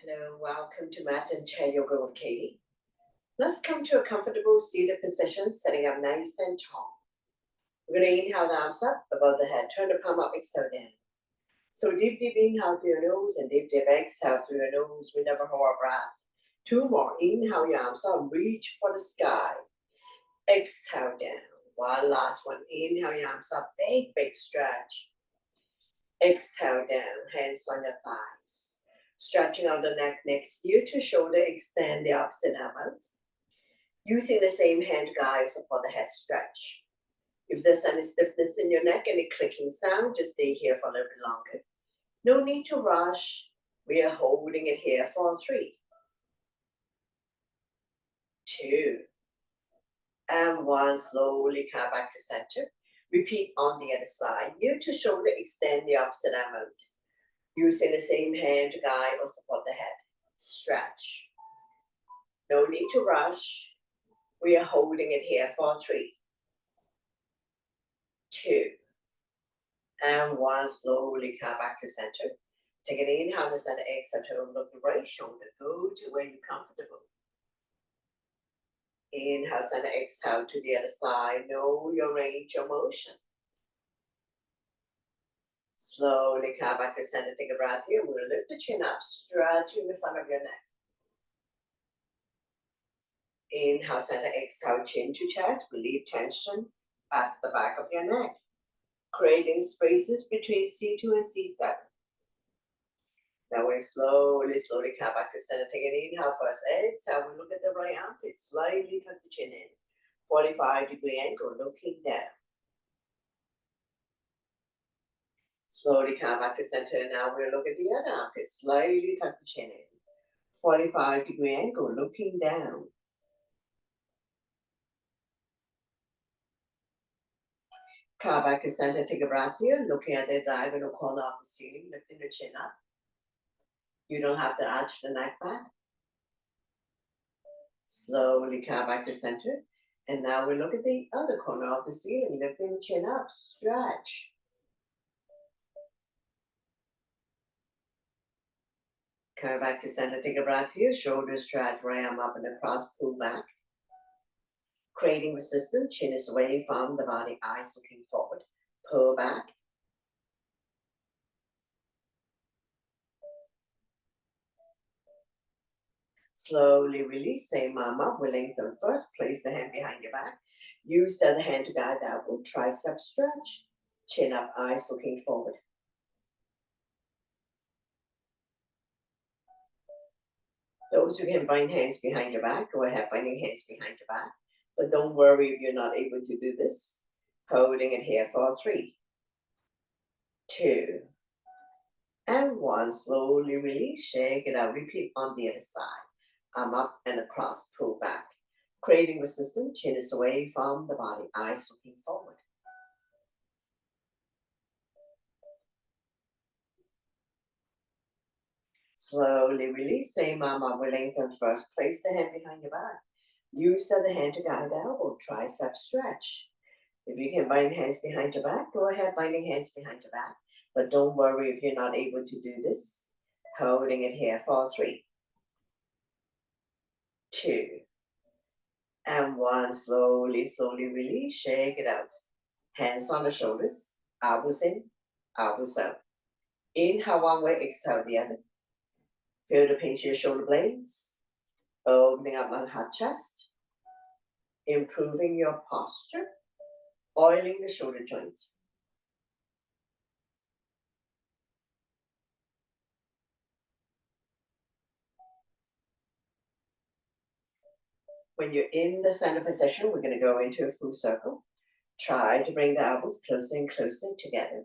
Hello, welcome to Mat and Chair Yoga with Katie. Let's come to a comfortable seated position, sitting up nice and tall. We're going to inhale the arms up above the head, turn the palm up, exhale down. So deep inhale through your nose and deep exhale through your nose. We never hold our breath. Two more. Inhale your arms up, reach for the sky. Exhale down. One last one. Inhale your arms up, big stretch. Exhale down, hands on your thighs. Stretching out the neck next to you to shoulder, extend the opposite arm out. Using the same hand to guide support the head stretch. If there's any stiffness in your neck, any clicking sound, just stay here for a little bit longer. No need to rush. We are holding it here for 3, 2, and 1. Slowly come back to center. Repeat on the other side. You to shoulder, extend the opposite arm out. Using the same hand to guide or support the head. Stretch. No need to rush. We are holding it here for 3, 2, and 1. Slowly come back to center. Take an inhale, the center, exhale to look the right shoulder. Go to where you're comfortable. Inhale, center, exhale to the other side. Know your range of motion. Slowly come back to center. Take a breath here. We're going to lift the chin up, stretching the front of your neck. Inhale, center, exhale, chin to chest. Relieve tension at the back of your neck, creating spaces between C2 and C7. Now we slowly come back to center. Take an inhale first. Exhale, we look at the right armpit. Slightly tuck the chin in. 45-degree angle, looking down. Slowly come back to center. Now we'll look at the other armpit. Slightly tuck the chin in. 45-degree angle, looking down. Come back to center. Take a breath here. Looking at the diagonal corner of the ceiling. Lifting the chin up. You don't have to arch the neck back. Slowly come back to center. And now we look at the other corner of the ceiling. Lifting the chin up. Stretch. Come back to center. Take a breath here. Shoulders stretch. Right arm up and across. Pull back. Creating resistance. Chin is away from the body. Eyes looking forward. Pull back. Slowly release. Same arm up. We lengthen first. Place the hand behind your back. Use the other hand to guide the elbow. Tricep stretch. Chin up. Eyes looking forward. Those who can bind hands behind your back, go ahead, binding hands behind your back. But don't worry if you're not able to do this. Holding it here for 3, 2, and 1. Slowly release, shake it out. Repeat on the other side. Arm up and across, pull back. Creating resistance, chin is away from the body, eyes looking forward. Slowly release, same arm up, we lengthen first. Place the hand behind your back. Use the other hand to guide the elbow, tricep stretch. If you can bind hands behind your back, go ahead, binding hands behind your back. But don't worry if you're not able to do this. Holding it here for 3, 2, and 1. Slowly release, shake it out. Hands on the shoulders, elbows in, elbows out. Inhale one way, exhale the other. Feel the pinch your shoulder blades. Opening up my heart chest. Improving your posture. Oiling the shoulder joints. When you're in the center position, we're going to go into a full circle. Try to bring the elbows closer and closer together.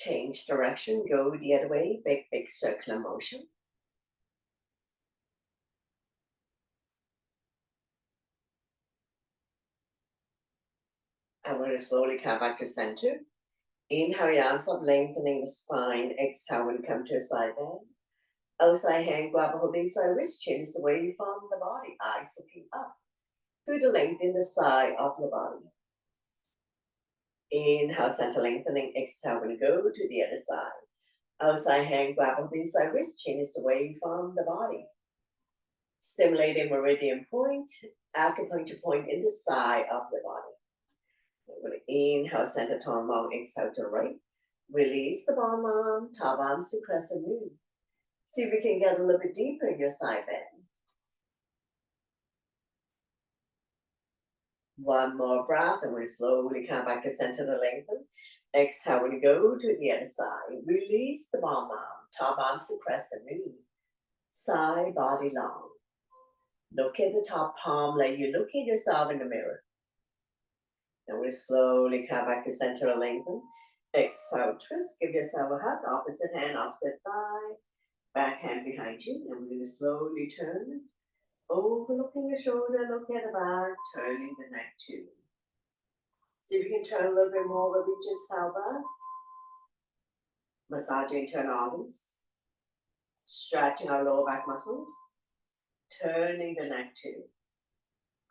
Change direction, go the other way, big circular motion. And we're going to slowly come back to center. Inhale your arms up, lengthening the spine. Exhale, we'll come to a side bend. Outside hand, grab a holding side wrist, chin is away from the body, eyes looking up. Feel the length in the side of the body. Inhale, center lengthening. Exhale, we'll go to the other side. Outside hand, grab on the inside wrist, chin is away from the body. Stimulating meridian point, acupuncture point in the side of the body. We're going to inhale, center tongue long, exhale to the right. Release the bottom arm, top arm to crescent moon. See if we can get a little bit deeper in your side bend. One more breath, and we'll slowly come back to center to lengthen. Exhale, when you go to the other side, release the bottom arm, top arm to crescent moon. Side body long. Look at the top palm, like you look at yourself in the mirror. And we'll slowly come back to center to lengthen. Exhale, twist, give yourself a hug, opposite hand, opposite thigh. Back hand behind you, and we're going to slowly turn. Overlooking your shoulder, look at the back, turning the neck too. See if you can turn a little bit more with each exhale back. Massaging internal organs. Stretching our lower back muscles. Turning the neck too.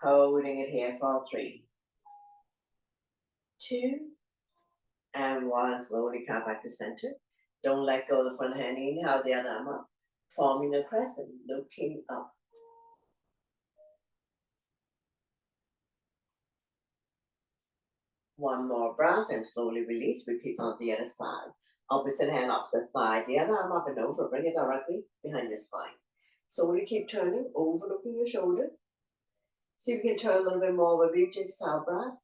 Holding it here for 3, 2, and 1. Slowly come back to center. Don't let go of the front hand. Inhale the other arm up. Forming a crescent, looking up. One more breath and slowly release. Repeat on the other side. Opposite hand, opposite thigh. The other arm up and over. Bring it directly behind your spine. So we keep turning, overlooking your shoulder. See if you can turn a little bit more with each exhale breath.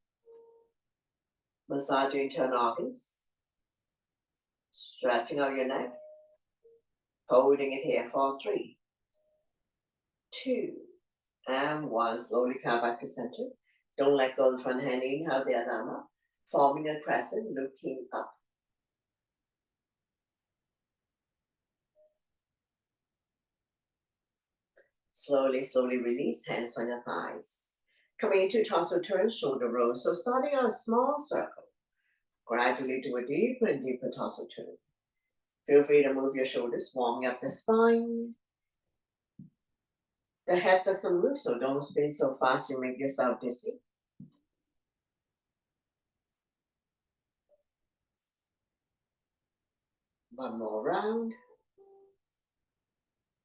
Massage your internal organs. Stretching out your neck. Holding it here for 3, 2, and 1. Slowly come back to center. Don't let go of the front hand. Inhale the other arm up. Forming a crescent, looking up. Slowly, slowly release, hands on your thighs. Coming into torso turn, shoulder roll. So starting out a small circle. Gradually do a deeper and deeper torso turn. Feel free to move your shoulders, warming up the spine. The head doesn't move, so don't spin so fast you make yourself dizzy. One more round.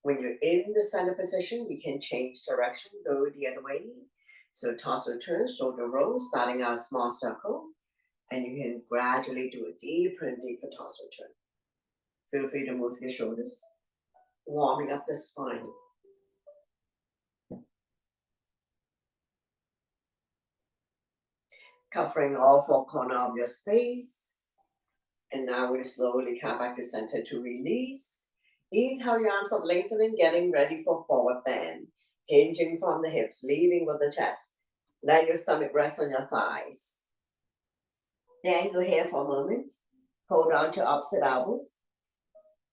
When you're in the center position, you can change direction, go the other way. So torso turn, shoulder roll, starting out a small circle. And you can gradually do a deeper and deeper torso turn. Feel free to move your shoulders, warming up the spine. Covering all 4 corners of your space. And now we'll slowly come back to center to release. Inhale your arms up, lengthening, getting ready for forward bend. Hinging from the hips, leading with the chest. Let your stomach rest on your thighs. Then go here for a moment. Hold on to opposite elbows.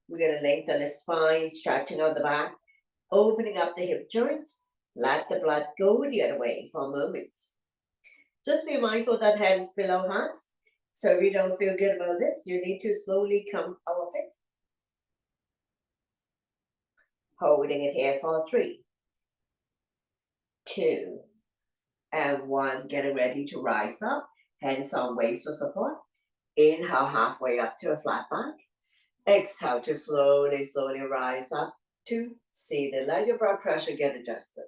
We're going to lengthen the spine, stretching out the back, opening up the hip joints. Let the blood go the other way for a moment. Just be mindful that head is below heart. So if you don't feel good about this, you need to slowly come out of it. Holding it here for 3, 2, and 1. Getting ready to rise up. Hands on waist for support. Inhale halfway up to a flat back. Exhale to slowly, slowly rise up to seated. Let your blood pressure get adjusted.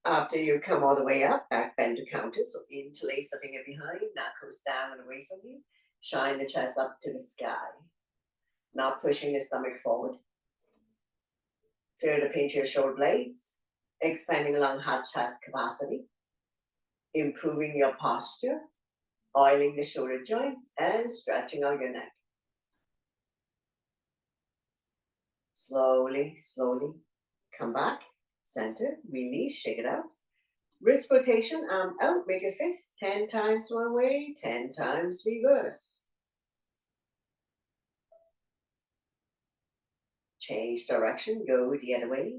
After you come all the way up, back bend to counter. So interlace the finger behind, knuckles down and away from you. Shine the chest up to the sky. Not pushing the stomach forward. Feel the pinch of your shoulder blades, expanding along heart chest capacity, improving your posture, oiling the shoulder joints, and stretching out your neck. Slowly, slowly come back, center, release, shake it out. Wrist rotation, arm out, make a fist 10 times one way, 10 times reverse. Change direction, go the other way.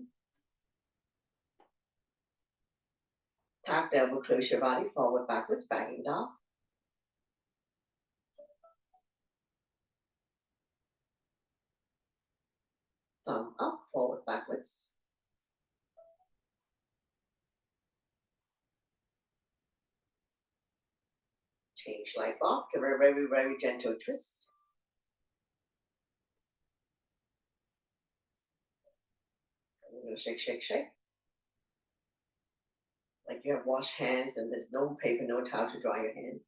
Tap the elbow, close your body, forward, backwards, backing dog. Thumb up, forward, backwards. Change light bulb, give it a very, very gentle twist. I'm gonna shake, shake, shake. Like you have washed hands and there's no paper, no towel to dry your hand.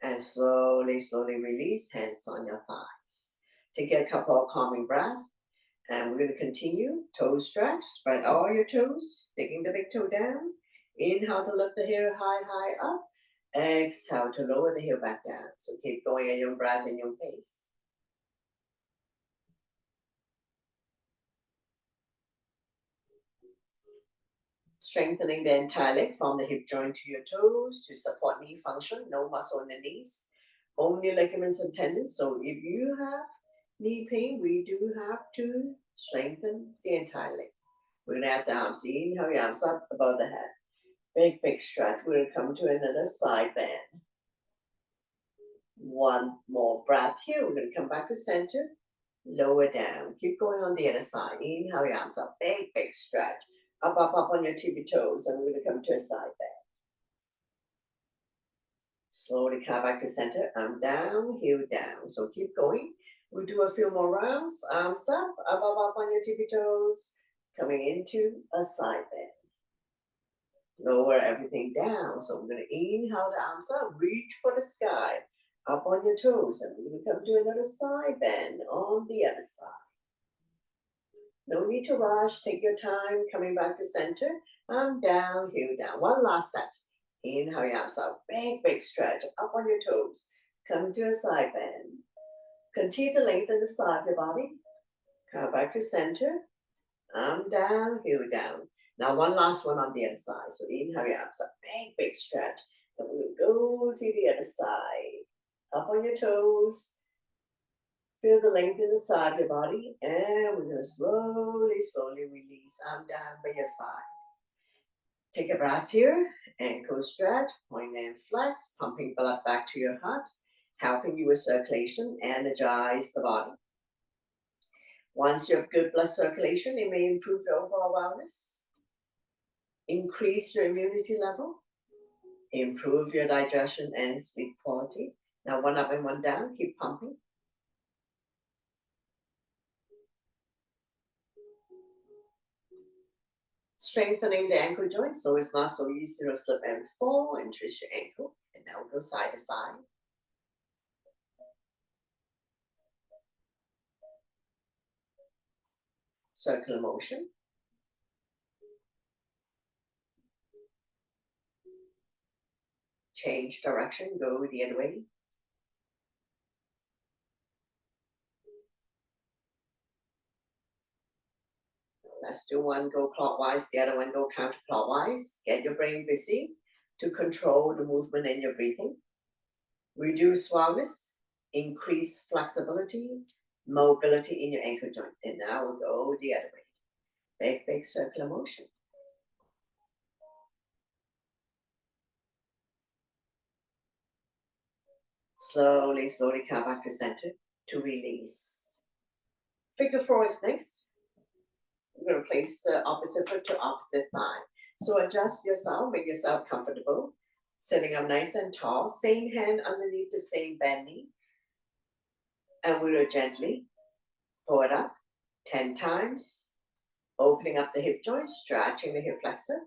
And slowly, slowly release, hands on your thighs. Take a couple of calming breaths. And we're going to continue. Toe stretch, spread all your toes, taking the big toe down. Inhale to lift the heel high, high up. Exhale to lower the heel back down. So keep going at your breath and your pace. Strengthening the entire leg from the hip joint to your toes to support knee function. No muscle in the knees, only ligaments and tendons. So if you have knee pain, we do have to strengthen the entire leg. We're going to have the arms. Inhale your arms up above the head. Big, big stretch. We're going to come to another side bend. One more breath here. We're going to come back to center. Lower down. Keep going on the other side. Inhale your arms up. Big, big stretch. Up, up, up on your tippy toes. And we're going to come to a side bend. Slowly come back to center. Arm down, heel down. So keep going. We'll do a few more rounds. Arms up, up, up, up on your tippy toes. Coming into a side bend. Lower everything down. So we're going to inhale the arms up, reach for the sky, up on your toes, and we're going to come to another side bend on the other side. No need to rush. Take your time coming back to center. Arm down, heel down. One last set. Inhale your arms up, big, big stretch, up on your toes. Come to a side bend. Continue to lengthen the side of your body. Come back to center. Arm down, heel down. Now one last one on the other side. So inhale your arms up, big, big stretch. And we'll go to the other side. Up on your toes. Feel the length in the side of your body. And we're going to slowly, slowly release. Arm down by your side. Take a breath here. Ankle stretch. Point and flex. Pumping blood back to your heart. Helping you with circulation. Energize the body. Once you have good blood circulation, it may improve your overall wellness. Increase your immunity level, improve your digestion and sleep quality. Now one up and one down, keep pumping. Strengthening the ankle joint so it's not so easy to slip and fall and twist your ankle. And now we'll go side to side. Circular motion. Change direction, go the other way. Let's do one go clockwise, the other one go counterclockwise. Get your brain busy to control the movement in your breathing. Reduce soreness, increase flexibility, mobility in your ankle joint. And now we'll go the other way. Big, big circular motion. Slowly, slowly come back to center to release. Figure four is next. We're going to place the opposite foot to opposite thigh. So adjust yourself, make yourself comfortable. Sitting up nice and tall. Same hand underneath the same bend knee. And we will gently pull it up 10 times. Opening up the hip joint, stretching the hip flexor.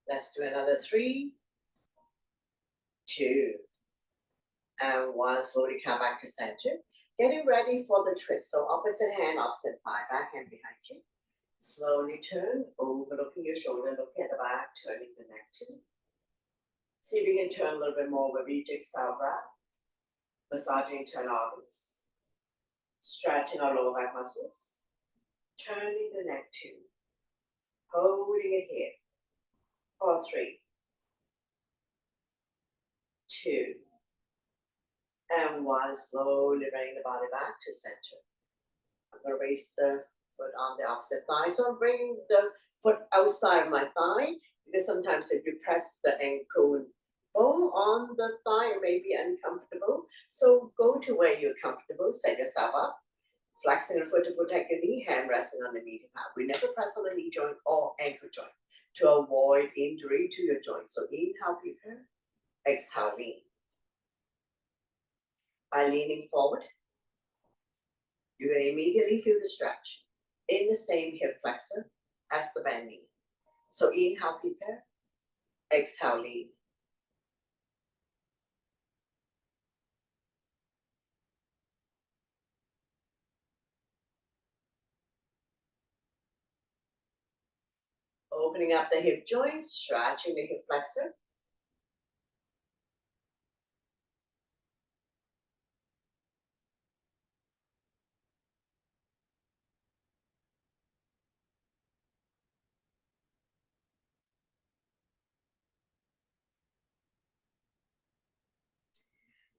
Let's do another 3, 2, and 1. Slowly come back to center. Getting ready for the twist. So opposite hand, opposite thigh, back and behind you. Slowly turn, overlooking your shoulder, looking at the back, turning the neck too. See if you can turn a little bit more with each exhale breath. Massaging internal organs. Stretching our lower back muscles. Turning the neck too. Holding it here. For 3, 2, and 1. Slowly bring the body back to center. going to raise the foot on the opposite thigh. So I'm bringing the foot outside my thigh because sometimes if you press the ankle bone on the thigh, it may be uncomfortable. So go to where you're comfortable, set yourself up, flexing your foot to protect your knee, hand resting on the knee pad. We never press on the knee joint or ankle joint to avoid injury to your joint. So inhale, prepare, exhale, lean. By leaning forward, you're going to immediately feel the stretch in the same hip flexor as the bent knee. So inhale, prepare, exhale, lean. Opening up the hip joints, stretching the hip flexor.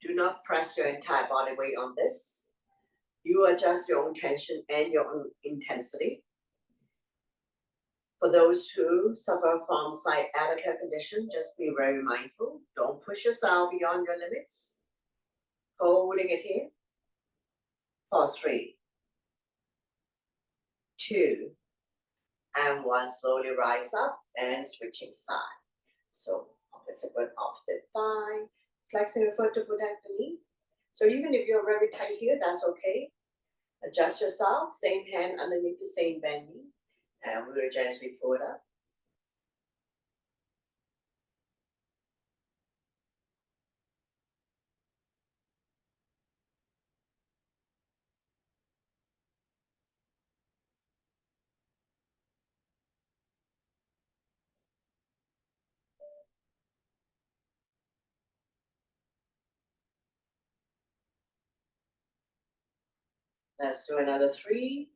Do not press your entire body weight on this. You adjust your own tension and your own intensity. For those who suffer from sciatica condition, just be very mindful. Don't push yourself beyond your limits. Holding it here for 3, 2, and 1. Slowly rise up and switching side. So opposite foot, opposite thigh, flexing your foot to protect the knee. So even if you're very tight here, that's okay. Adjust yourself, same hand underneath the same bend knee, and we're going to gently pull it up. Let's do another 3,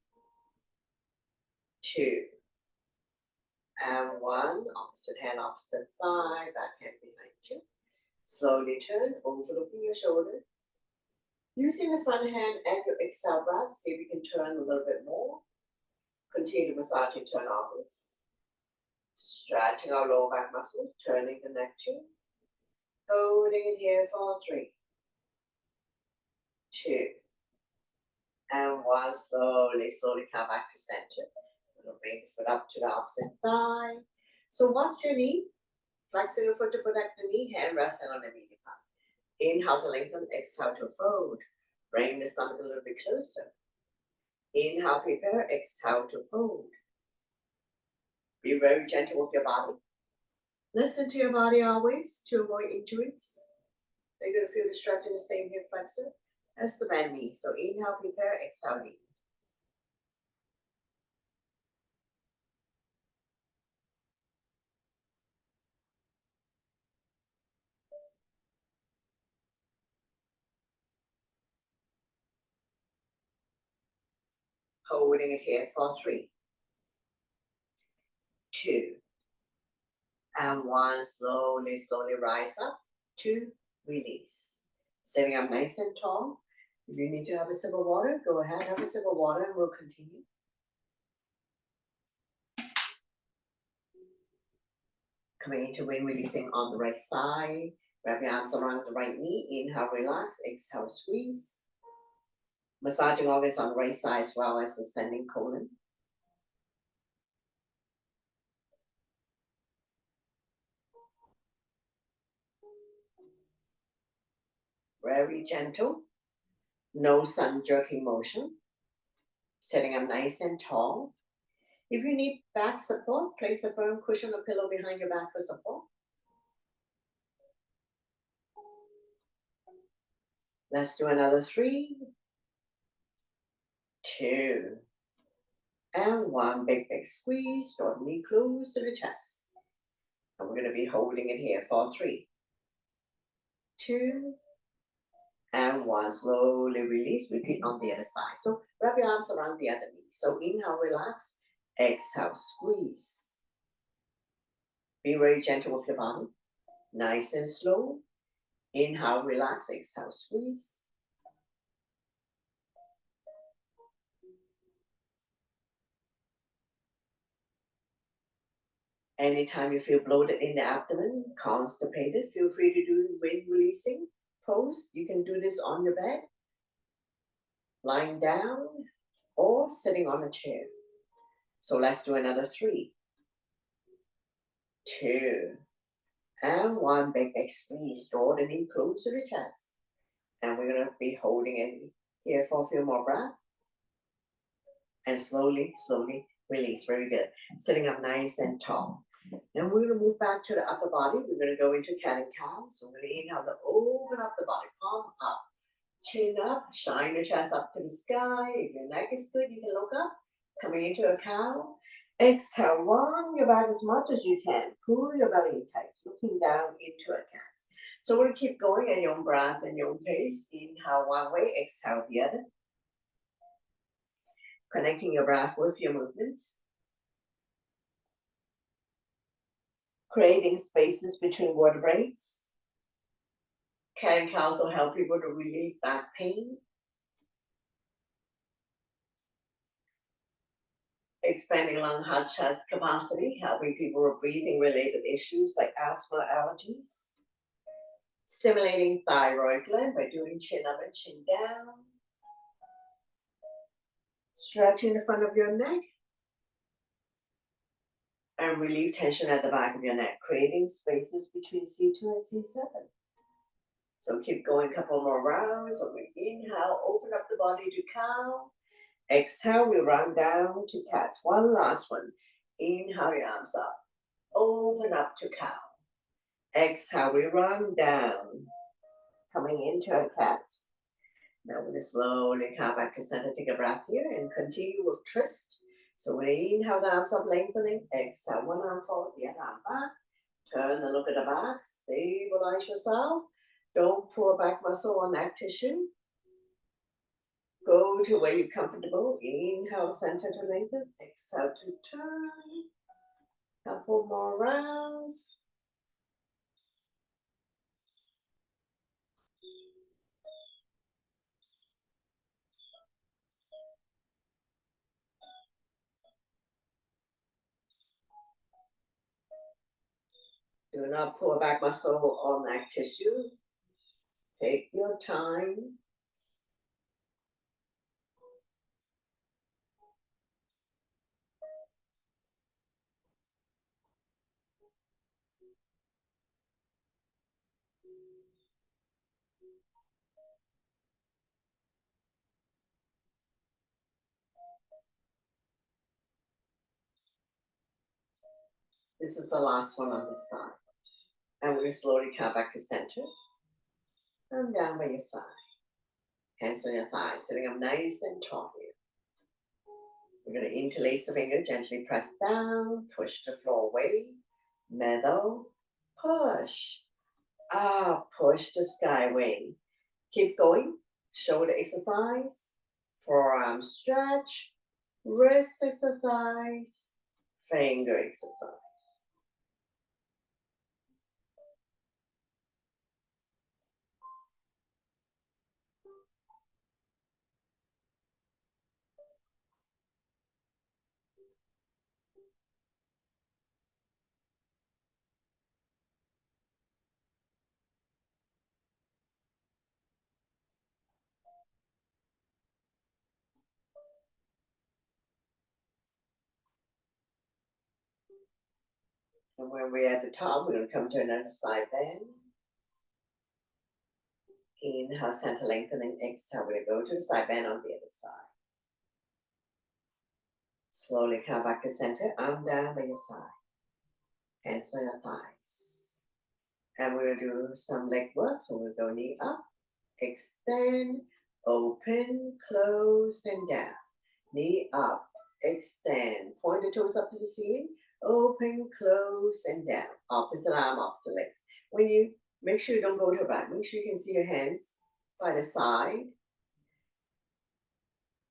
2, and 1. Opposite hand, opposite thigh, back hand behind you. Slowly turn, overlooking your shoulder. Using the front hand and your exhale breath, see if you can turn a little bit more. Continue to massage and turn outwards. Stretching our lower back muscles, turning the neck too. Holding it here for 3, 2, and 1. Slowly come back to center. We'll bring the foot up to the opposite thigh. So watch your knee. Flexing your foot to protect the knee, hand resting on the knee pad. Inhale to lengthen, exhale to fold. Bring the stomach a little bit closer. Inhale, prepare, exhale to fold. Be very gentle with your body. Listen to your body always to avoid injuries. You're going to feel the stretch in the same hip flexor as the bend knee. So inhale, prepare, exhale, lean. Holding it here for 3, 2, and 1. Slowly rise up to release. Sitting up nice and tall. If you need to have a sip of water, go ahead, have a sip of water, and we'll continue. Coming into wind, releasing on the right side. Wrap your arms around the right knee. Inhale, relax. Exhale, squeeze. Massaging always on the right side as well as ascending colon. Very gentle. No sun jerking motion. Sitting up nice and tall. If you need back support, place a firm cushion or pillow behind your back for support. Let's do another 3, 2, and 1. Big squeeze. Draw the knee close to the chest. And we're going to be holding it here for 3, 2, and 1. Slowly release. Repeat on the other side. So wrap your arms around the other knee. So inhale, relax. Exhale, squeeze. Be very gentle with your body. Nice and slow. Inhale, relax. Exhale, squeeze. Anytime you feel bloated in the abdomen, constipated, feel free to do wind releasing pose. You can do this on your bed, lying down, or sitting on a chair. So let's do another 3, 2, and 1. Big, big squeeze. Draw the knee close to the chest. And we're going to be holding it here for a few more breaths. And slowly, slowly release. Very good. Sitting up nice and tall. Now we're going to move back to the upper body. We're going to go into cat and cow. So we're going to inhale to open up the body. Palm up. Chin up. Shine your chest up to the sky. If your neck is good, you can look up. Coming into a cow. Exhale. Round your back as much as you can. Pull your belly tight. Looking down into a cat. So we're going to keep going at your own breath and your own pace. Inhale one way. Exhale the other. Connecting your breath with your movement. Creating spaces between vertebrae. Cat and cow also help people to relieve back pain. Expanding lung, heart, chest capacity, helping people with breathing related issues like asthma, allergies. Stimulating thyroid gland by doing chin up and chin down. Stretching the front of your neck. And relieve tension at the back of your neck, creating spaces between C2 and C7. So keep going, a couple more rounds. So we inhale, open up the body to cow. Exhale, we run down to cat. One last one. Inhale your arms up. Open up to cow. Exhale, we run down. Coming into a cat. Now we're going to slowly come back to center. Take a breath here and continue with twist. So we inhale the arms up, lengthening. Exhale, one arm forward, the other arm back. Turn and look at the back. Stabilize yourself. Don't pull back muscle or neck tissue. Go to where you're comfortable. Inhale, center to lengthen. Exhale to turn. Couple more rounds. Do not pull back muscle or neck tissue. Take your time. This is the last one on this side. And we're going to slowly come back to center. And down by your side. Hands on your thighs, sitting up nice and tall here. We're going to interlace the finger, gently press down, push the floor away, middle, push, up, push the skyway. Keep going, shoulder exercise, forearm stretch, wrist exercise, finger exercise. And when we're at the top, we're going to come to another side bend. Inhale, center lengthening. Exhale, we're going to go to the side bend on the other side. Slowly come back to center, arm down by your side. Hands on your thighs. And we're going to do some leg work. So we'll go knee up, extend, open, close, and down. Knee up, extend, point the toes up to the ceiling, open, close, and down. Opposite arm, opposite legs. When you make sure you don't go to the back, make sure you can see your hands by the side,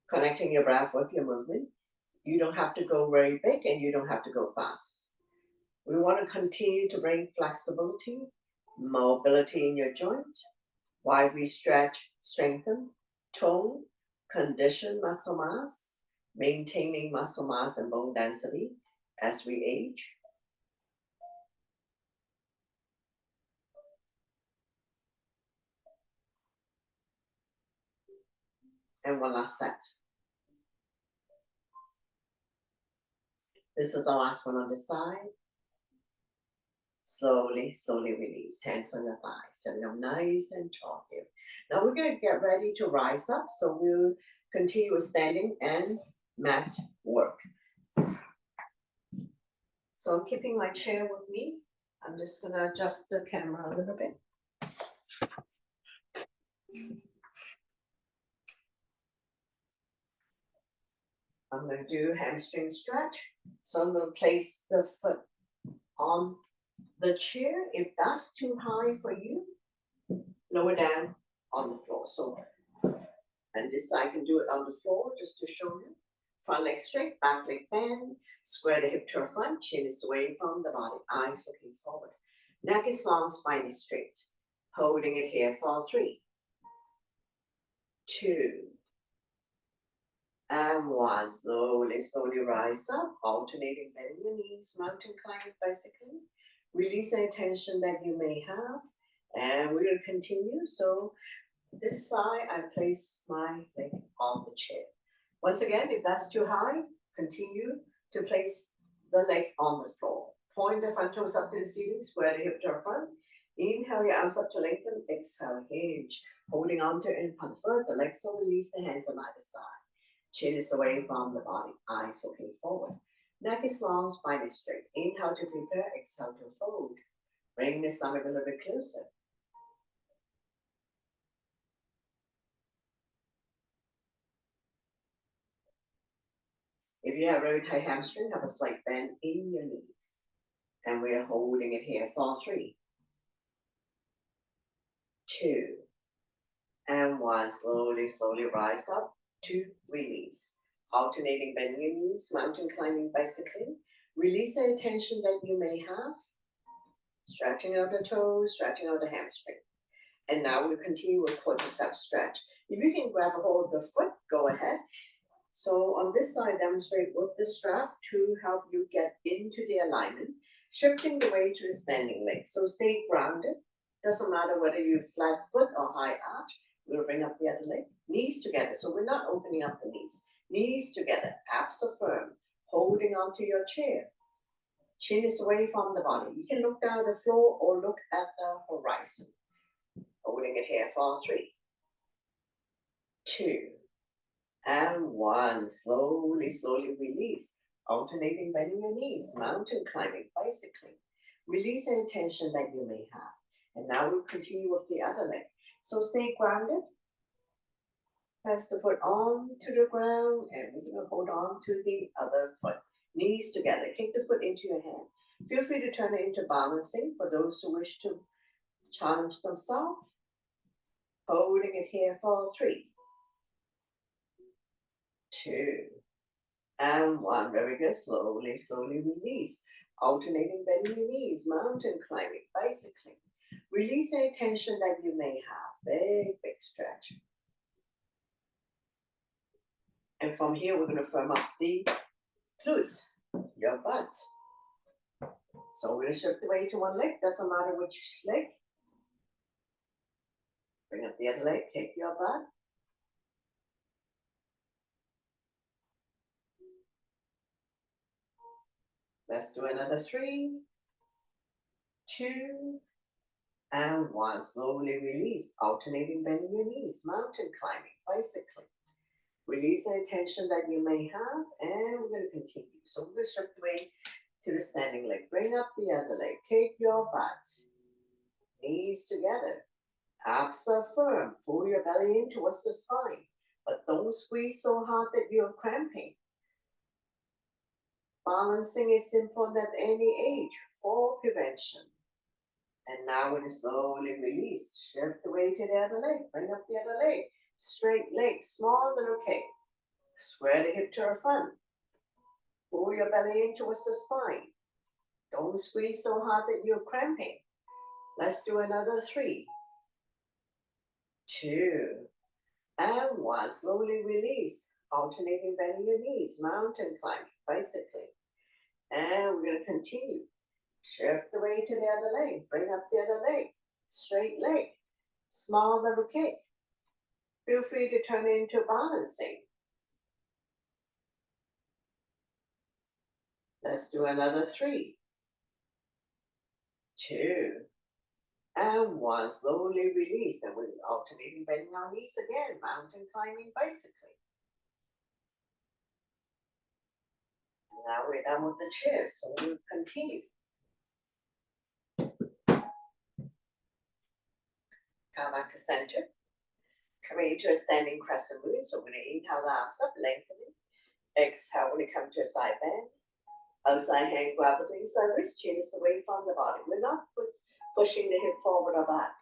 connecting your breath with your movement. You don't have to go very big and you don't have to go fast. We want to continue to bring flexibility, mobility in your joints while we stretch, strengthen, tone, condition muscle mass, maintaining muscle mass and bone density as we age. And one last set. This is the last one on the side. Slowly, slowly release. Hands on the thighs. Sitting up nice and tall here. Now we're going to get ready to rise up. So we'll continue with standing and mat work. So I'm keeping my chair with me. I'm just going to adjust the camera a little bit. I'm going to do hamstring stretch. So I'm going to place the foot on the chair. If that's too high for you, lower down on the floor. So, and this I can do it on the floor just to show you. Front leg straight, back leg bend, square the hip to the front, chin is away from the body, eyes looking forward. Neck is long, spine is straight. Holding it here for 3, 2, and 1. Slowly, slowly rise up, alternating bend your knees, mountain climbing, bicycling. Release any tension that you may have, and we're going to continue. So this side, I place my leg on the chair. Once again, if that's too high, continue to place the leg on the floor. Point the front toes up to the ceiling, square the hip to the front. Inhale your arms up to lengthen, exhale, hinge. Holding on to and punt foot, the legs will release, the hands on either side. Chin is away from the body, eyes looking forward. Neck is long, spine is straight. Inhale to prepare, exhale to fold. Bring the stomach a little bit closer. If you have very tight hamstring, have a slight bend in your knees. And we're holding it here for 3, 2, and 1. Slowly, slowly rise up to release. Alternating bend your knees, mountain climbing, bicycling. Release any tension that you may have. Stretching out the toes, stretching out the hamstring. And now we'll continue with quadricep stretch. If you can grab a hold of the foot, go ahead. So on this side, demonstrate with the strap to help you get into the alignment, shifting the weight to the standing leg. So stay grounded. Doesn't matter whether you flat foot or high arch. We'll bring up the other leg. Knees together. So we're not opening up the knees. Knees together. Abs are firm. Holding onto your chair. Chin is away from the body. You can look down the floor or look at the horizon. Holding it here for 3, 2, and 1. Slowly, slowly release. Alternating bending your knees, mountain climbing, bicycling. Release any tension that you may have. And now we'll continue with the other leg. So stay grounded. Press the foot on to the ground and we're going to hold on to the other foot. Knees together. Kick the foot into your hand. Feel free to turn it into balancing for those who wish to challenge themselves. Holding it here for 3, 2, and 1. Very good. Slowly, slowly release. Alternating bending your knees, mountain climbing, bicycling. Release any tension that you may have. Big, big stretch. And from here, we're going to firm up the glutes, your butt. So we're going to shift the weight to one leg. Doesn't matter which leg. Bring up the other leg. Take your butt. Let's do another 3, 2, and 1. Slowly release. Alternating bending your knees, mountain climbing, bicycling. Release any tension that you may have, and we're going to continue. So we're going to shift the weight to the standing leg. Bring up the other leg. Take your butt. Knees together. Abs are firm. Pull your belly in towards the spine, but don't squeeze so hard that you're cramping. Balancing is important at any age for prevention. And now we're going to slowly release. Shift the weight to the other leg. Bring up the other leg. Straight leg, small little kick. Square the hip to the front. Pull your belly in towards the spine. Don't squeeze so hard that you're cramping. Let's do another 3, 2, and 1. Slowly release. Alternating bending your knees, mountain climbing, bicycling. And we're going to continue. Shift the weight to the other leg. Bring up the other leg. Straight leg. Small little kick. Feel free to turn it into balancing. Let's do another 3, 2, and 1. Slowly release, and we're alternating bending our knees again, mountain climbing bicycling. And now we're done with the chairs, so we'll continue. Come back to center. Coming into a standing crescent moon, so we're going to inhale the arms up, lengthening. Exhale when you come to a side bend. Outside hand grab the inside wrist, chin is away from the body. We're not pushing the hip forward or back.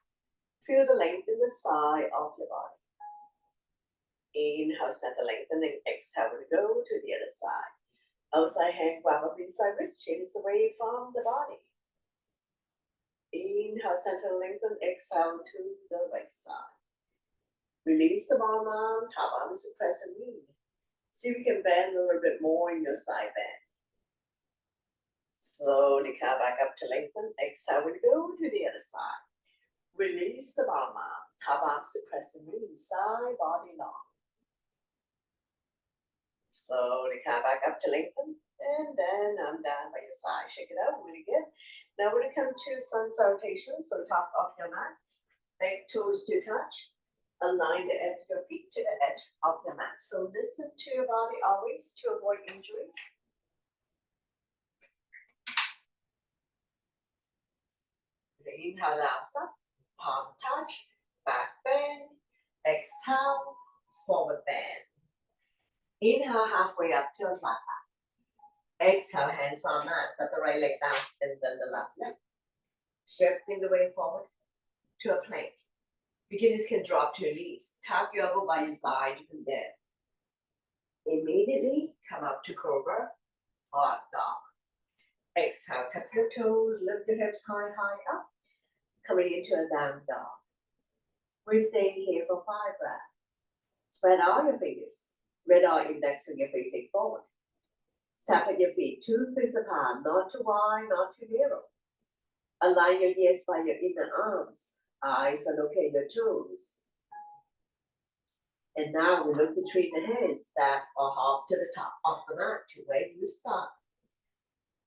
Feel the length in the side of your body. Inhale, center lengthening. Exhale when you go to the other side. Outside hand grab the inside wrist, chin is away from the body. Inhale, center lengthen. Exhale to the right side. Release the bottom arm, top arm is a crescent knee. See if you can bend a little bit more in your side bend. Slowly come back up to lengthen. Exhale, we go to the other side. Release the bottom arm, top arm is a crescent knee, side body long. Slowly come back up to lengthen. And then I'm down by your side. Shake it out, really good. Now we're going to come to sun salutation, so top of your mat. Big toes to touch. Align the edge of your feet to the edge of the mat. So listen to your body always to avoid injuries. Inhale the arms up, palm touch, back bend. Exhale, forward bend. Inhale halfway up to a flat back. Exhale, hands on mat, step the right leg down and then the left leg. Shifting the weight forward to a plank. Beginners can drop to your knees. Tap your elbow by your side, you can bend. Immediately come up to cobra or up dog. Exhale, tap your toes, lift your hips high, high up. Coming into a down dog. We're staying here for 5 breaths. Spread all your fingers. Middle index finger facing forward. Separate your feet 2 fists apart, not too wide, not too narrow. Align your ears by your inner arms. Eyes are looking at your toes. And now we look between the hands, step or hop to the top of the mat to where you start.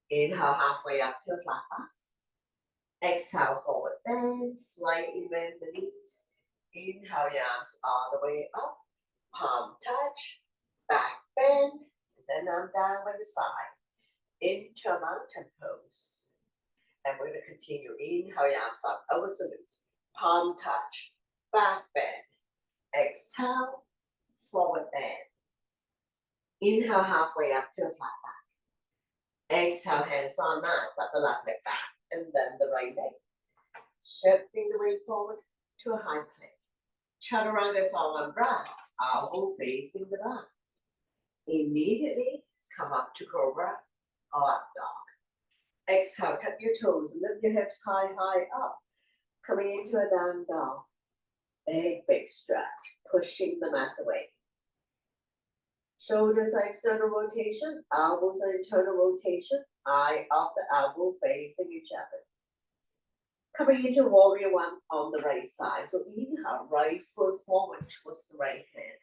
Inhale halfway up to a flat back. Exhale, forward bend, slightly bend the knees. Inhale, your arms all the way up. Palm touch, back bend, and then I'm down by the side. Into a mountain pose. And we're going to continue. Inhale, your arms up, over salute. Palm touch, back bend. Exhale, forward bend. Inhale, halfway up to a flat back. Exhale, hands on mat, step the left leg back, and then the right leg. Shifting the weight forward to a high plank. Chaturanga is on one breath, elbow facing the back. Immediately come up to cobra or up dog. Exhale, tap your toes, lift your hips high, high up. Coming into a down dog. Big stretch, pushing the mat away. Shoulders are external rotation, elbows are internal rotation, eye of the elbow facing each other. Coming into warrior 1 on the right side. So inhale, right foot forward towards the right hand.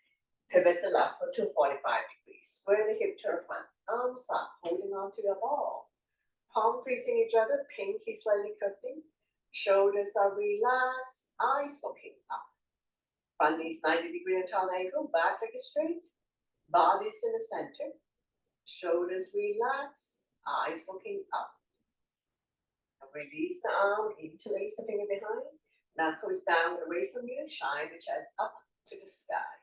Pivot the left foot to 45 degrees. Square the hip to the front. Arms up, holding on to your ball. Palm facing each other, pinky slightly curving. Shoulders are relaxed, eyes looking up. Front knees 90 degree at tall angle, back leg is straight. Body's in the center. Shoulders relaxed, eyes looking up. Release the arm, interlace the finger behind. Now goes down away from you, shine the chest up to the sky.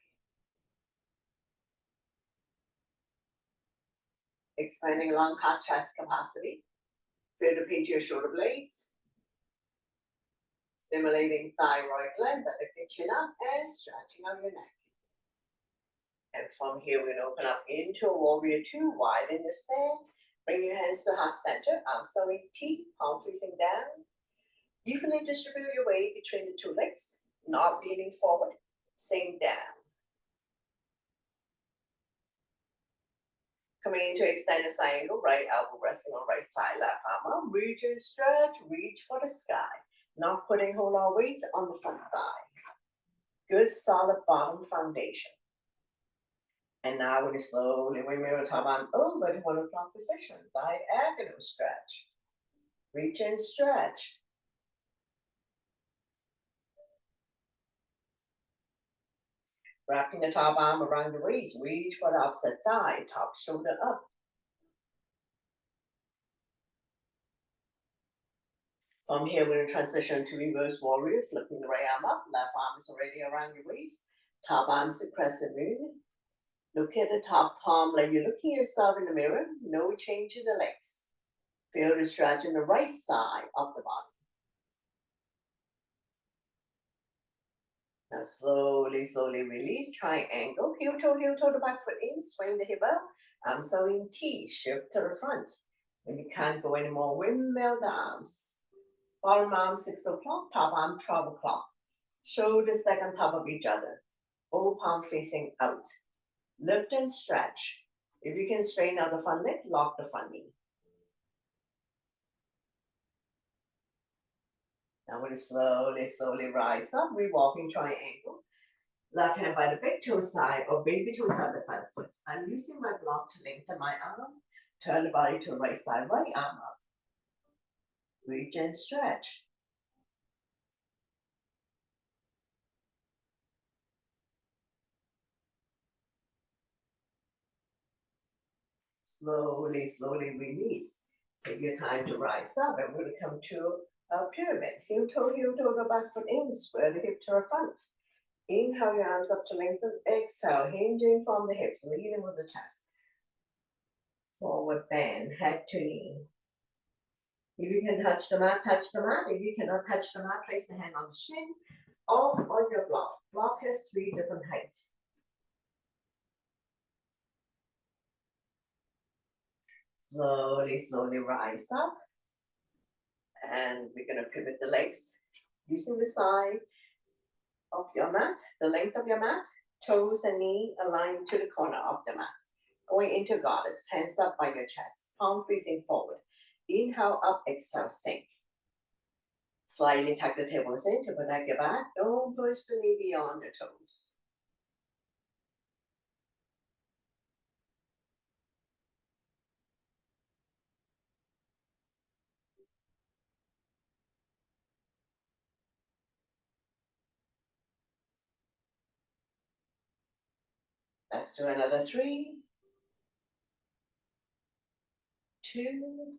Expanding along heart chest capacity. Feel the pinch your shoulder blades. Stimulating thyroid gland, but lifting chin up and stretching out your neck. And from here, we're going to open up into a warrior 2, widen your stand. Bring your hands to heart center, arms are in T, palm facing down. Evenly distribute your weight between the 2 legs, not leaning forward, sink down. Coming into extended side angle, right elbow resting on right thigh, left arm up. Reach and stretch, reach for the sky. Not putting whole lot of weight on the front thigh. Good solid bottom foundation. And now we're going to slowly windmill the top arm over to 1 o'clock position. Diagonal stretch. Reach and stretch. Wrapping the top arm around the waist. Reach for the opposite thigh. Top shoulder up. From here, we're going to transition to reverse warrior. Flipping the right arm up. Left arm is already around your waist. Top arm is crescent moon. Look at the top palm like you're looking at yourself in the mirror. No change in the legs. Feel the stretch on the right side of the body. Now slowly, slowly release. Triangle. Heel toe, the back foot in. Swing the hip up. Arms out in T. Shift to the front. When you can't go anymore, windmill the arms. Bottom arm 6 o'clock. Top arm 12 o'clock. Shoulders stack on top of each other. Both palm facing out. Lift and stretch. If you can straighten out the front leg, lock the front knee. Now we're going to slowly, slowly rise up. We're walking triangle. Left hand by the big toe side or baby toe side of the front foot. I'm using my block to lengthen my arm. Turn the body to the right side, right arm up. Reach and stretch. Slowly, slowly release. Take your time to rise up. And we're going to come to a pyramid. Heel toe, the back foot in. Square the hip to the front. Inhale your arms up to lengthen. Exhale, hinging from the hips, leading with the chest. Forward bend, head to knee. If you can touch the mat, touch the mat. If you cannot touch the mat, place the hand on the shin or on your block. Block has 3 different heights. Slowly, slowly rise up. And we're going to pivot the legs using the side of your mat, the length of your mat, toes and knee aligned to the corner of the mat. Going into goddess, hands up by your chest, palm facing forward. Inhale up, exhale, sink. Slightly tuck the tailbones in to protect your back. Don't push the knee beyond the toes. Let's do another 3, 2,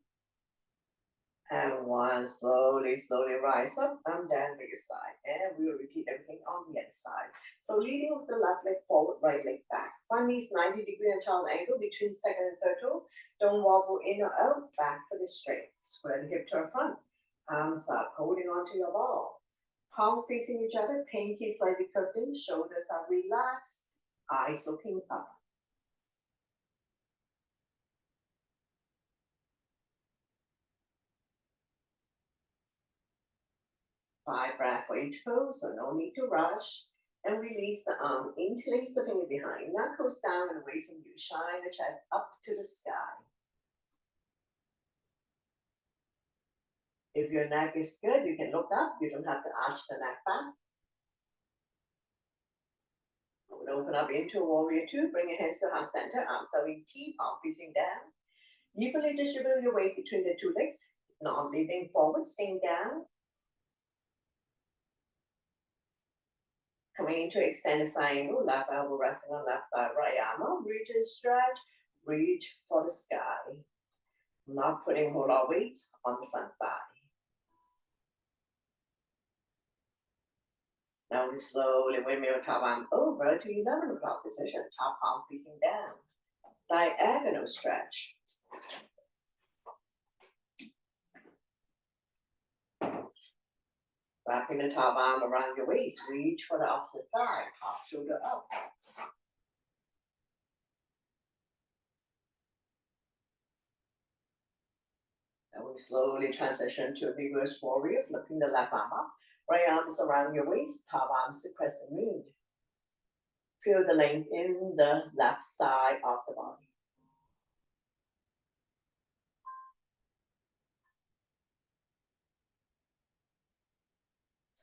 and 1. Slowly, slowly rise up and down by your side. And we'll repeat everything on the other side. So leading with the left leg forward, right leg back. Front knees 90-degree and tall angle between second and third toe. Don't wobble in or out. Back foot is straight. Square the hip to the front. Arms up, holding onto your ball. Palm facing each other. Pinky slightly curved in. Shoulders are relaxed. Eyes looking up. 5 breaths for each pose, so no need to rush. And release the arm, interlace the finger behind, knuckles down and away from you. Shine the chest up to the sky. If your neck is good, you can look up. You don't have to arch the neck back. We'll open up into warrior 2. Bring your hands to heart center, arms out in T, palm facing down. Evenly distribute your weight between the 2 legs, not leaning forward, staying down. Coming into extended side angle, left elbow resting on left thigh, right arm up, reach and stretch, reach for the sky. Not putting whole lot of weight on the front thigh. Now we slowly windmill top arm over to 11 o'clock position, top palm facing down. Diagonal stretch. Wrapping the top arm around your waist, reach for the opposite thigh, top shoulder up. And we slowly transition to a reverse warrior, flipping the left arm up. Right arm is around your waist, top arm is crescent moon. Feel the length in the left side of the body.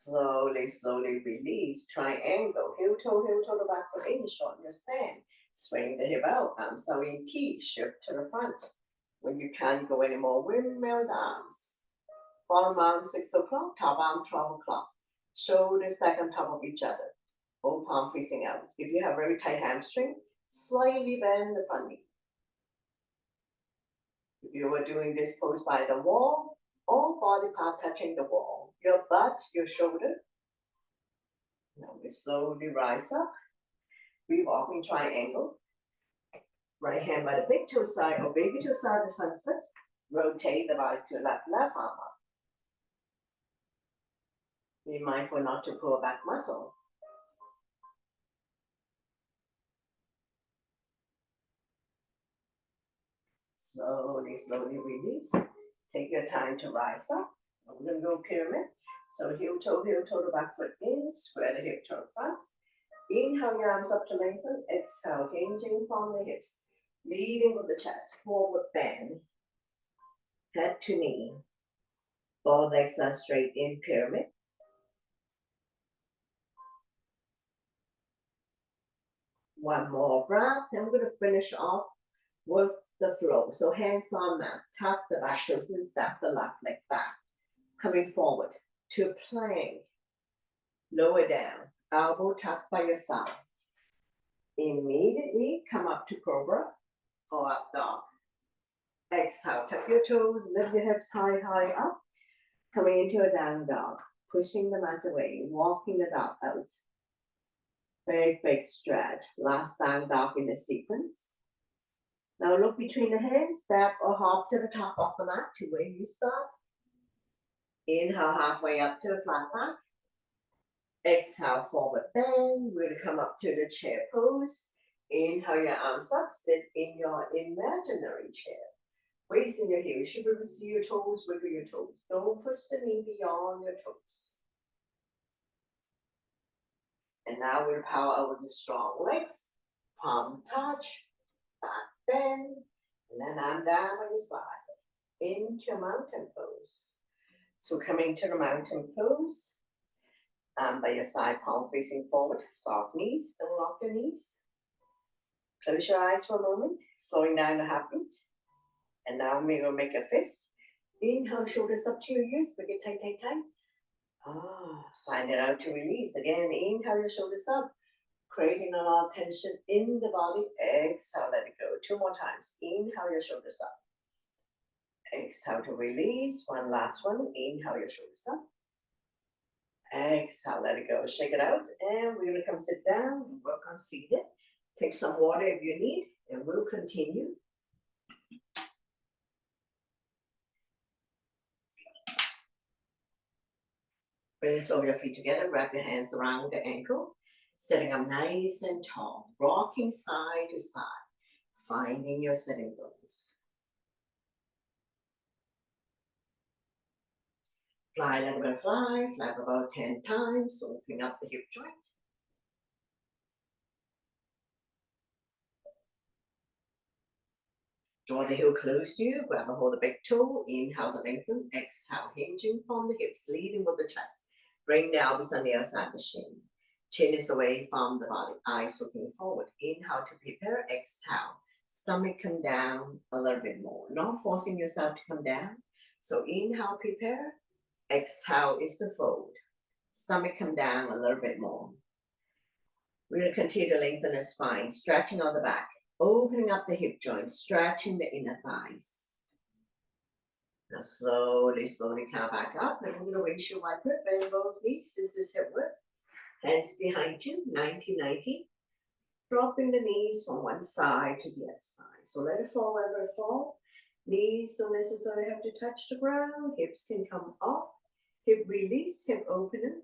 Slowly, slowly release. Triangle. Heel toe to back foot in. Shorten your stand. Swing the hip out. Arms out in T. Shift to the front. When you can't go anymore, windmill the arms. Bottom arm 6 o'clock. Top arm 12 o'clock. Shoulders stack on top of each other. Both palm facing out. If you have very tight hamstring, slightly bend the front knee. If you were doing this pose by the wall, all body part touching the wall. Your butt, your shoulder. Now we slowly rise up. We walk in triangle. Right hand by the big toe side or baby toe side of the front foot. Rotate the body to the left, left arm up. Be mindful not to pull back muscle. Slowly, slowly release. Take your time to rise up. We're going to go pyramid. So heel toe to back foot in. Square the hip to the front. Inhale your arms up to lengthen. Exhale, hinging from the hips. Leading with the chest. Forward bend. Head to knee. Both legs are straight in pyramid. One more breath. Then we're going to finish off with the flow. So hands on mat. Tuck the back toes and step the left leg back. Coming forward to plank. Lower down. Elbow tucked by your side. Immediately come up to cobra or up dog. Exhale, tuck your toes, lift your hips high, high up. Coming into a down dog. Pushing the mat away, walking the dog out. Big, big stretch. Last down dog in the sequence. Now look between the hands, step or hop to the top of the mat to where you start. Inhale halfway up to the flat back. Exhale, forward bend. We're going to come up to the chair pose. Inhale your arms up, sit in your imaginary chair. Weights in your heels. You will see your toes, wiggle your toes. Don't push the knee beyond your toes. And now we'll power over the strong legs. Palm touch, back bend, and then I'm down on your side. Into mountain pose. So coming to the mountain pose. By your side, palm facing forward, soft knees, don't lock your knees. Close your eyes for a moment, slowing down the heartbeat. And now we will make a fist. Inhale, shoulders up to your ears, make it tight, tight, tight. Sign it out to release. Again, inhale your shoulders up, creating a lot of tension in the body. Exhale, let it go. 2 more times. Inhale your shoulders up. Exhale to release. One last one. Inhale your shoulders up. Exhale, let it go. Shake it out. And we're going to come sit down and work on seated. Take some water if you need, and we'll continue. Brace over your feet together. Wrap your hands around the ankle. Sitting up nice and tall. Rocking side to side. Finding your sitting bones. Fly like a butterfly. Flap about 10 times. Opening up the hip joint. Draw the heel close to you. Grab a hold of the big toe. Inhale to lengthen. Exhale, hinging from the hips. Leading with the chest. Bring the elbows on the outside of the shin. Chin is away from the body. Eyes looking forward. Inhale to prepare. Exhale. Stomach come down a little bit more. Not forcing yourself to come down. So inhale, prepare. Exhale is to fold. Stomach come down a little bit more. We're going to continue to lengthen the spine. Stretching on the back. Opening up the hip joints. Stretching the inner thighs. Now slowly, slowly come back up. And I'm going to windshield wiper. Bend both knees. This is hip width. Hands behind you. 90-90. Dropping the knees from one side to the other side. So let it fall wherever it falls. Knees don't necessarily have to touch the ground. Hips can come off. Hip release, hip opener.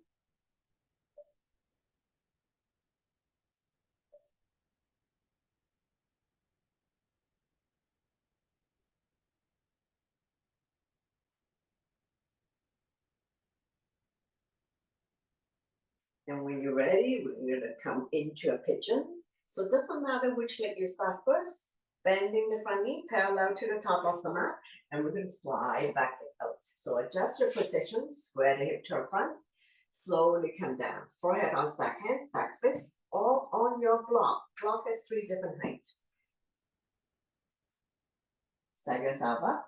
And when you're ready, we're going to come into a pigeon. So it doesn't matter which leg you start first. Bending the front knee parallel to the top of the mat. And we're going to slide back out. So adjust your position. Square the hip to the front. Slowly come down. Forehead on stack hands, stack fists, all on your block. Block has 3 different heights. Stand yourself up.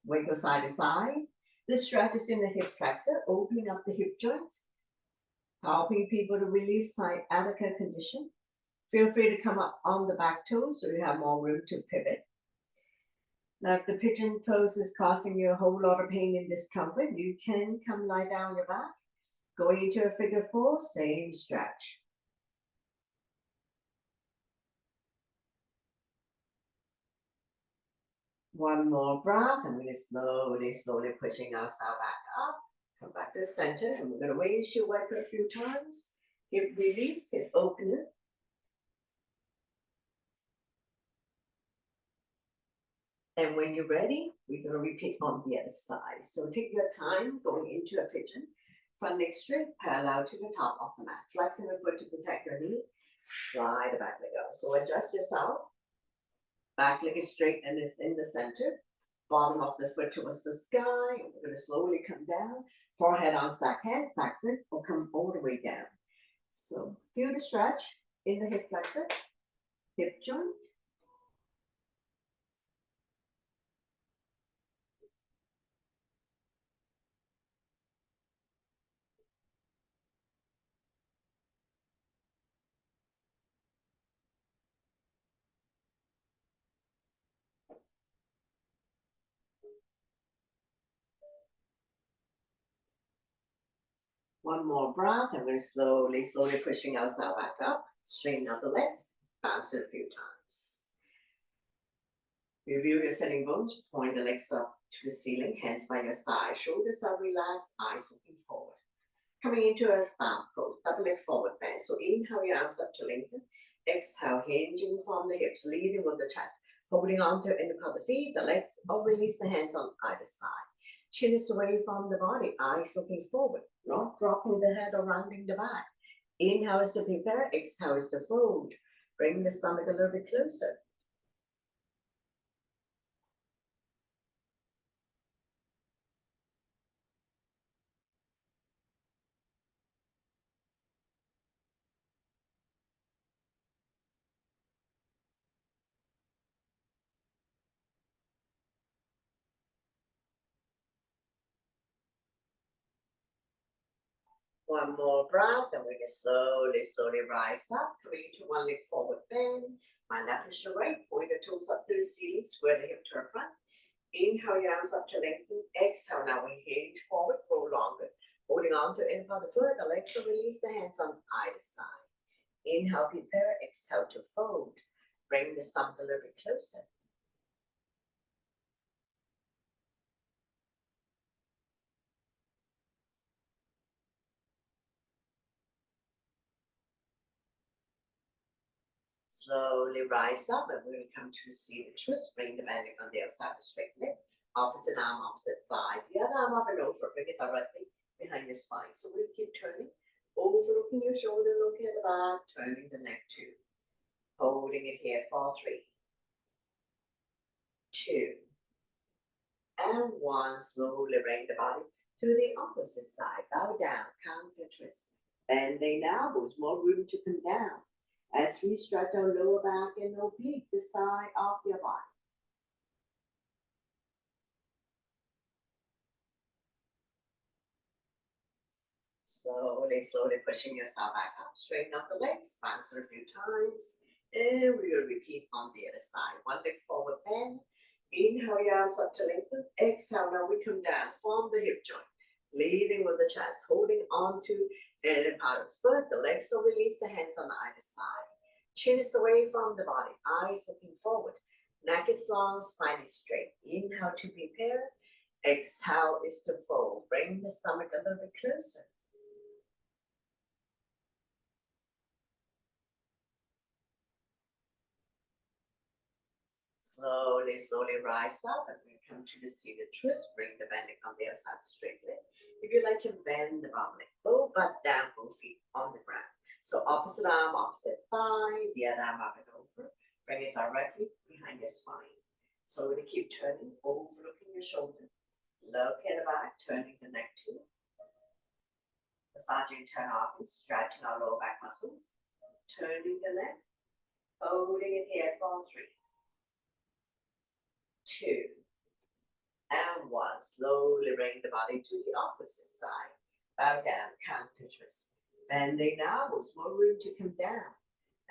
Wiggle side to side. This stretch is in the hip flexor, opening up the hip joint, helping people to relieve sciatica condition. Feel free to come up on the back toes so you have more room to pivot. Now, if the pigeon pose is causing you a whole lot of pain and discomfort, you can come lie down on your back. Going into a figure 4, same stretch. One more breath, and we're slowly pushing ourselves back up. Come back to the center, and we're going to raise your wiper a few times. Hip release, hip opener. And when you're ready, we're going to repeat on the other side. So take your time going into a pigeon. Front leg straight, parallel to the top of the mat. Flexing the foot to protect your knee. Slide the back leg up. So adjust yourself. Back leg is straight and it's in the center. Bottom of the foot towards the sky. And we're going to slowly come down. Forehead on stack hands, stack fists, or come all the way down. So feel the stretch in the hip flexor, hip joint. One more breath, and we're slowly pushing ourselves back up. Straighten out the legs, bounce it a few times. Review your sitting bones, point the legs up to the ceiling, hands by your side, shoulders are relaxed, eyes looking forward. Coming into a stomach pose, double leg forward bend. So inhale your arms up to lengthen. Exhale, hinging from the hips, leading with the chest. Holding on to the part of the feet, the legs, or release the hands on either side. Chin is away from the body, eyes looking forward, not dropping the head or rounding the back. Inhale is to prepare, exhale is to fold. Bring the stomach a little bit closer. One more breath, and we can slowly rise up. Coming into one leg forward bend. My left is to right, point the toes up to the ceiling, square the hip to the front. Inhale your arms up to lengthen. Exhale, now we hinge forward, grow longer. Holding on to in part of the foot, the legs will release the hands on either side. Inhale, prepare. Exhale to fold. Bring the stomach a little bit closer. Slowly rise up, and we're going to come to seated twist. Bring the belly on the other side of the straight leg. Opposite arm, opposite thigh. The other arm up and over. Bring it directly behind your spine. So we'll keep turning. Overlooking your shoulder, looking at the back, turning the neck too. Holding it here for 3, 2, and 1. Slowly bring the body to the opposite side. Bow down, counter twist. Bending elbows, more room to come down. As we stretch our lower back and oblique the side of your body. Slowly pushing yourself back up. Straighten up the legs, bounce it a few times. And we will repeat on the other side. One leg forward bend. Inhale your arms up to lengthen. Exhale, now we come down from the hip joint. Leading with the chest, holding on to the part of the foot. The legs will release the hands on either side. Chin is away from the body, eyes looking forward. Neck is long, spine is straight. Inhale to prepare. Exhale is to fold. Bring the stomach a little bit closer. Slowly rise up, and we come to the seated twist. Bring the bending on the other side of the straight leg. If you like, you bend the bottom leg. Both butt down, both feet on the ground. So opposite arm, opposite thigh, the other arm up and over. Bring it directly behind your spine. Slowly keep turning, overlooking your shoulder. Look at the back, turning the neck too. Massaging, turn off and stretching our lower back muscles. Turning the leg, holding it here for 3, 2, and 1. Slowly bring the body to the opposite side. Bow down, counter twist. Bending now, there's more room to come down.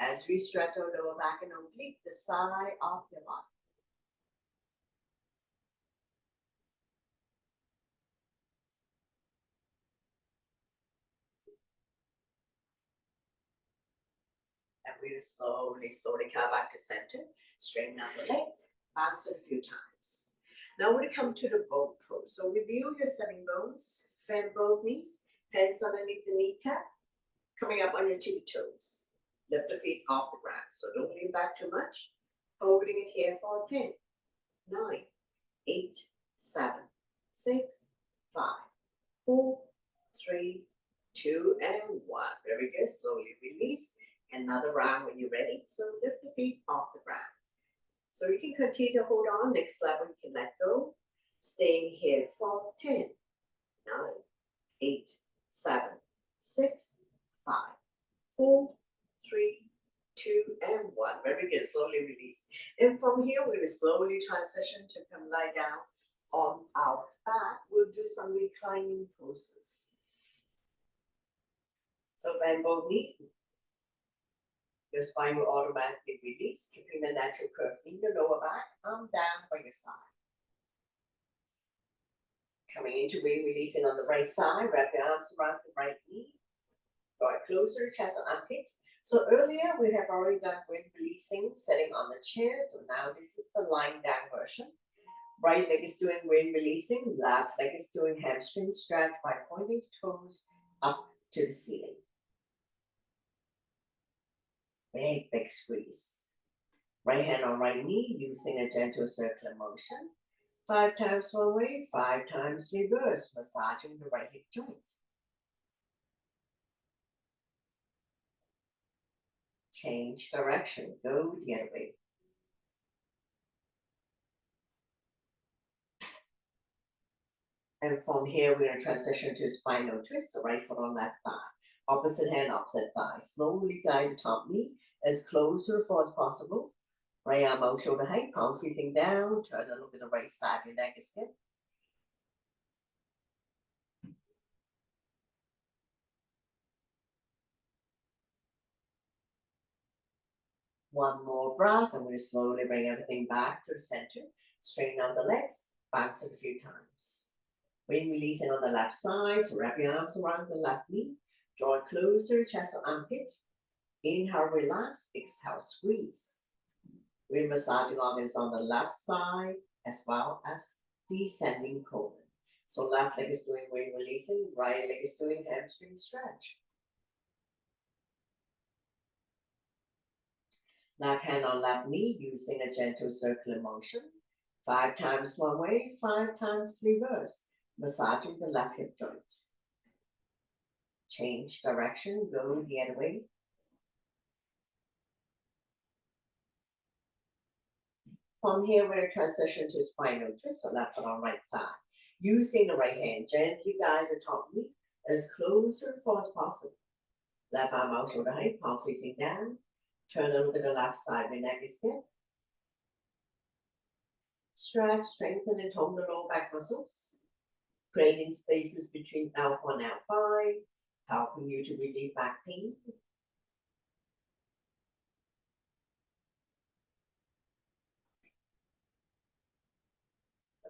As we stretch our lower back and oblique the side of the body. And we will slowly come back to center. Straighten out the legs, bounce it a few times. Now we come to the boat pose. So review your sitting bones, bend both knees, hands underneath the kneecap, coming up on your tippy toes. Lift the feet off the ground. So don't lean back too much. Holding it here for 10, 9, 8, 7, 6, 5, 4, 3, 2, and 1. Very good. Slowly release. Another round when you're ready. So lift the feet off the ground. So you can continue to hold on. Next level, you can let go. Staying here for 10, 9, 8, 7, 6, 5, 4, 3, 2, and 1. Very good. Slowly release. And from here, we will slowly transition to come lie down on our back. We'll do some reclining poses. So bend both knees. Your spine will automatically release, keeping the natural curve in your lower back, arm down by your side. Coming into releasing on the right side, wrap your arms around the right knee. Draw it closer, chest and armpits. So earlier we have already done wind releasing, sitting on the chair. So now this is the lying down version. Right leg is doing wind releasing, left leg is doing hamstring stretch by pointing toes up to the ceiling. Big squeeze. Right hand on right knee, using a gentle circular motion. 5 times one way, 5 times reverse, massaging the right hip joint. Change direction, go the other way. And from here, we're going to transition to spinal twist, so right foot on left thigh. Opposite hand, opposite thigh. Slowly guide the top knee as close to the floor as possible. Right arm out, shoulder height, palm facing down. Turn and look at the right side, your neck is stiff. One more breath, and we'll slowly bring everything back to the center. Straighten out the legs, bounce it a few times. When releasing on the left side, so wrap your arms around the left knee. Draw it close to your chest or armpit. Inhale, relax. Exhale, squeeze. We're massaging organs on the left side as well as descending colon. So left leg is doing wind releasing, right leg is doing hamstring stretch. Left hand on left knee, using a gentle circular motion. 5 times one way, 5 times reverse. Massaging the left hip joint. Change direction, go the other way. From here, we're going to transition to spinal twist, so left foot on right thigh. Using the right hand, gently guide the top knee as close to the floor as possible. Left arm out, shoulder height, palm facing down. Turn and look at the left side, the neck is stiff. Stretch, strengthen, and tone the lower back muscles, creating spaces between L4 and L5, helping you to relieve back pain.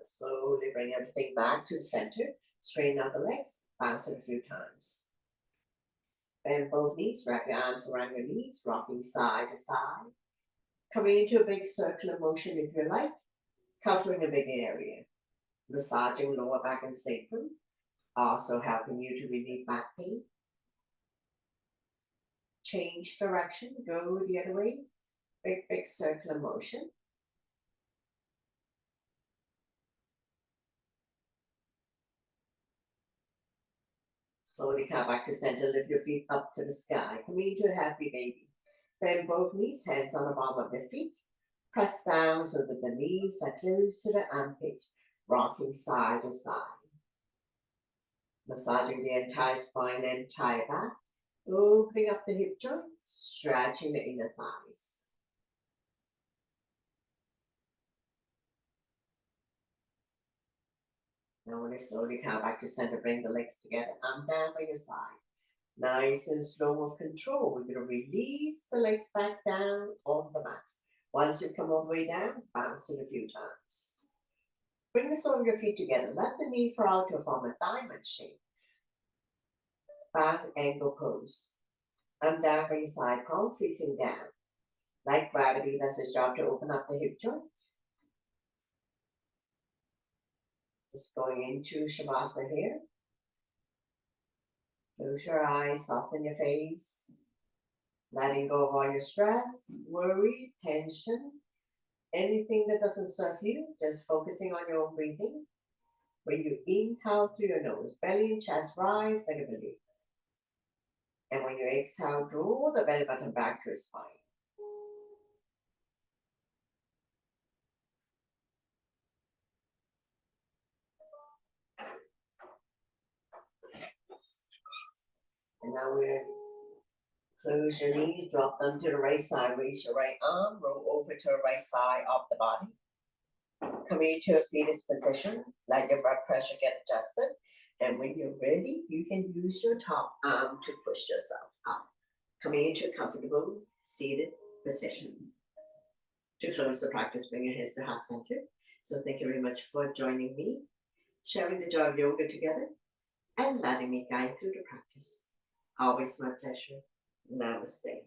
Slowly bring everything back to the center. Straighten out the legs, bounce it a few times. Bend both knees, wrap your arms around your knees, rocking side to side. Coming into a big circular motion if you like, covering a big area. Massaging lower back and sacrum, also helping you to relieve back pain. Change direction, go the other way. Big circular motion. Slowly come back to center, lift your feet up to the sky. Come into a happy baby. Bend both knees, hands on the bottom of your feet. Press down so that the knees are close to the armpits, rocking side to side. Massaging the entire spine and entire back. Opening up the hip joint, stretching the inner thighs. Now when I slowly come back to center, bring the legs together. Arm down by your side. Nice and slow with control. We're going to release the legs back down on the mat. Once you come all the way down, bounce it a few times. Bring the sole of your feet together. Let the knee fall out to form a diamond shape. Back angle pose. Arm down by your side, palm facing down. Like gravity does its job to open up the hip joint. Just going into Shavasana here. Close your eyes, soften your face. Letting go of all your stress, worry, tension, anything that doesn't serve you, just focusing on your own breathing. When you inhale through your nose, belly and chest rise like a balloon. And when you exhale, draw the belly button back to your spine. And now we're close your knees, drop them to the right side, raise your right arm, roll over to the right side of the body. Come into a fetus position, let your blood pressure get adjusted. And when you're ready, you can use your top arm to push yourself up. Coming into a comfortable seated position. To close the practice, bring your hands to heart center. So thank you very much for joining me, sharing the joy of yoga together, and letting me guide through the practice. Always my pleasure. Namaste.